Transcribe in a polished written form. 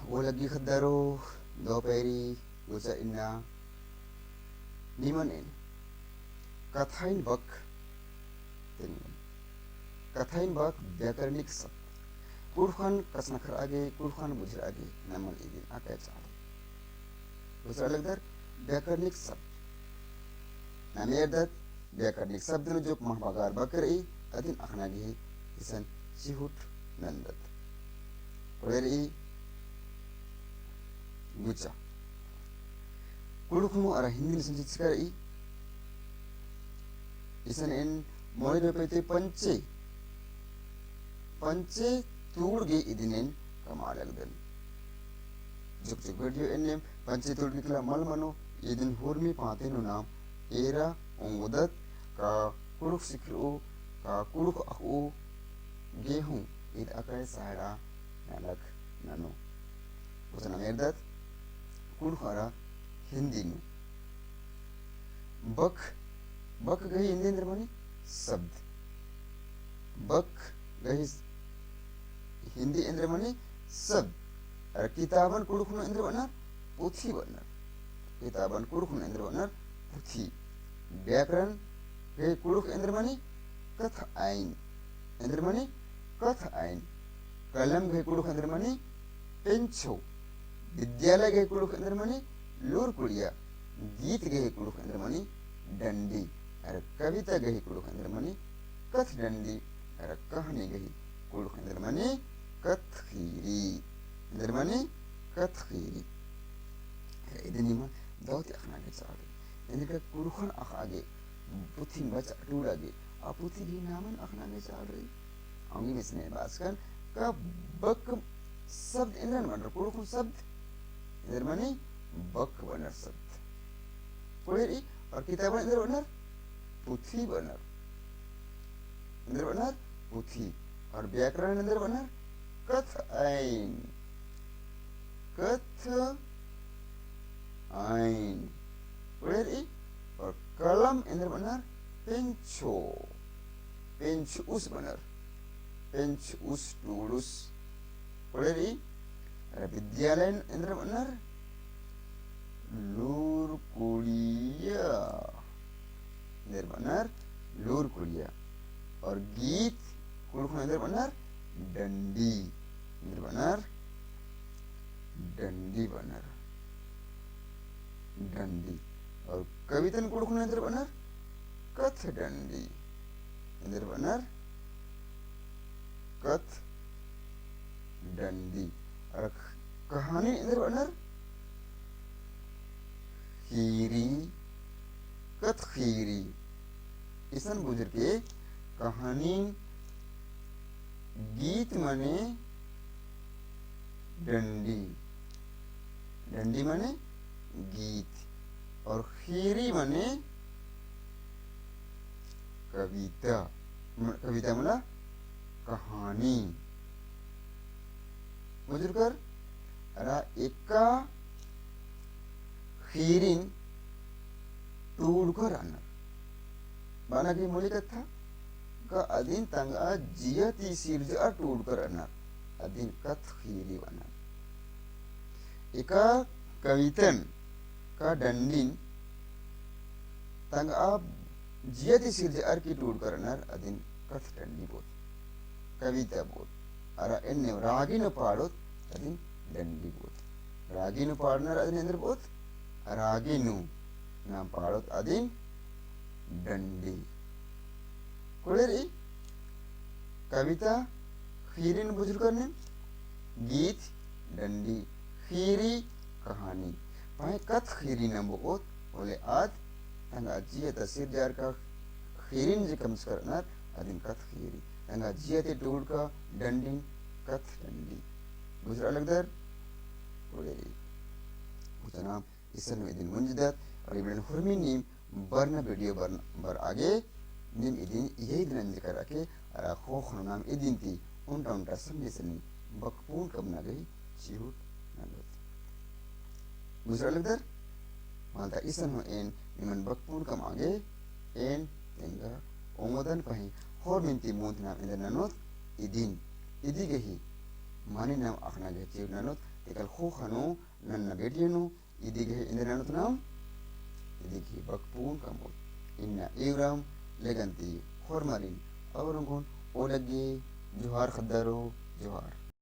Walagi khadaro doperi usa inna nimanin kathain bak tengan kathain bak व्याकरणिक शब्द कुरखान कसनखर आगे कुरखान बुझर आगे नमन इदिन आके चाले दूसरा लगदर व्याकरणिक शब्द नामेरदत व्याकरणिक शब्द न जो महबागार बकर ई अदिन अखनागे इसन चिहुट नंदत कोयर ई गुचा कुरुखनु अरा हिंदी निसन चिचकर ई इसन इन मोने बेपते पंचे पंचे तूड़गे इदिनेन कमाल लगदन जुक जुक वीडियो इन्नेम पंचे तूड़ निकला मल मनो इदिन हुरमी पाते नु नाम एरा उंगुदत का कुरुख सिक्रू का कुरुख अखू गेहूं id akai sahara nalak nano उसना मेरदत कुरुखरा हिंदी नु बक बक गई हिंदी अंदर मानी शब्द बक गई हिंदी अंदर मानी शब्द और किताबन कुरुखनु अंदर बना पुथी बना किताबन कुरुखनु अंदर बना पुथी व्याकरण गई कुरुख अंदर मानी कथ आइन अंदर मानी कथ आइन कलम गई कुरुख अंदर मानी पेंचो विद्यालय गए कुरुख अंदर मानी लूर कुड़िया गीत गए कुरुख अंदर मानी डंडी और कविता गई कुरुख अंदर मानी कथ डंडी और कहानी गई कुरुख अंदर मानी कथ खीरी अंदर मानी कथ खीरी इधनी मा दावती अखना के चाले इन्हें का कुरुखन अख आगे पुथी बच टूट आगे आप पुथी भी नामन अखना के चाल रही आंगी में स्नेह बास्कन का बक शब्द इंद्रन बन रहा कुरुखन शब्द इधर मानी बक बनर शब्द कोई और किताब इधर बनर पुथी बनर इधर बनर पुथी और व्याकरण इधर बनर कथ आइन कोई और कलम इधर बनर पेंचो पेंच उस बनर पेंच उस टूडुस कोई विद्यालय इंद्र बनर लूर कुड़िया इंद्र बनर लूर कुड़िया और गीत कुड़खन इंद्र बनर डंडी इंद्र बनर डंडी बनर डंडी और कवितन कुड़खन इंद्र बनर कथ डंडी इंद्र बनर कथ डंडी और कहानी इंद्र बनर खीरी कथ खीरी इसन बुजुर्ग के कहानी गीत मने डंडी डंडी मने गीत और खीरी मने कविता कविता मतलब कहानी बुजुर्गर अरा एका खीरिन टूडकर अन्न बाना की मूली कथा का अधीन तंगा जियती सिरजा टूडकर अन्न अधीन कथ खीरी बना एका कवितन का डंडीन तंगा जियती सिरजा की टूडकर अन्न अधीन कथ डंडी बोल कविता बोल अरा इन्ने रागिन पाड़ोत अधीन डंडी बोल रागिन पाड़नर अधीन इंद्र बोत रागिनु नाम पाड़ोत अधीन डंडी कोलेरी कविता खीरिन बुजुर्ग ने गीत डंडी खीरी कहानी पाए कथ खीरी न बोत बोले आज तंगा जिये तस्वीर जार का खीरिन जी कम करना अधीन कथ खीरी तंगा जिये ते टूट का डंडी कथ डंडी गुजरा लगदर कोलेरी उतना इसन इदिन मुंजदत और इब्न हुरमी नीम बरना वीडियो बर आगे नीम इदिन यही दिन जिक्र रखे और खोख नाम इदिन ती उनटा उनटा समझे सनी बकपून कब ना गई चिहुट ना गई दूसरा लगदर मालता इसन हो एन निमन बकपून कम आगे एन तेंगा ओमोदन पही होर मिंती मूंद नाम इधर ननोत इदिन इदी गही मानी नाम अखना गए Chihut ननोत tekal khokhano nan nagediano idige indrenano tunam idigi bakpun kamol inna iram leganti hormarin aurungun olagi johar khadaro johar